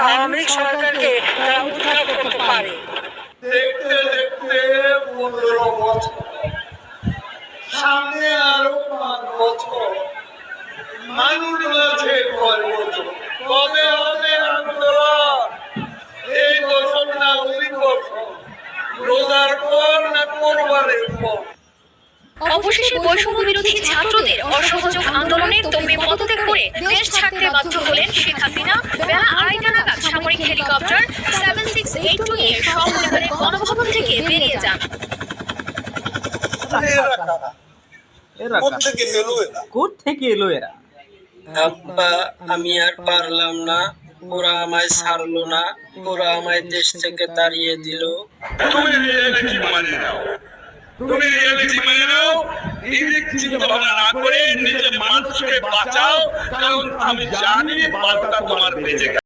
আওয়ামী লীগ সরকারকে তারা উদ্ধার করতে পারে। দেখতে দেখতে 15 বছর, সামনে আরো 5 বছর, মানুষ আছে কয় বছর, কবে হবে আন্দোলন? এই বছর না ওই বছর, রোজার পর না কোরবানের পর? অবশেষে বৈষম্য বিরোধী ছাত্রদের অসহযোগ আন্দোলনের তোপে পদত্যাগ করে দেশ ছাড়তে বাধ্য হলেন শেখ হাসিনা। বেলা 2:30 নাগাদ সামরিক হেলিকপ্টার 7682 নিয়ে সপরিবারে গণভবন থেকে বেরিয়ে যান। কোত্থেকে এলো এরা? আব্বা, আমি আর পারলাম না, ওরা আমায় ছাড়লো না, ওরা আমায় দেশ থেকে তাড়িয়ে দিল। তুমি রিয়েলিটি মানে নাও, তুমি রিয়েলিটি মানে নাও, নিজের চিন্তা ভাবনা না করে নিজের মানুষকে বাঁচাও, কারণ আমি জানি পাল্টা তোমার বেঁচে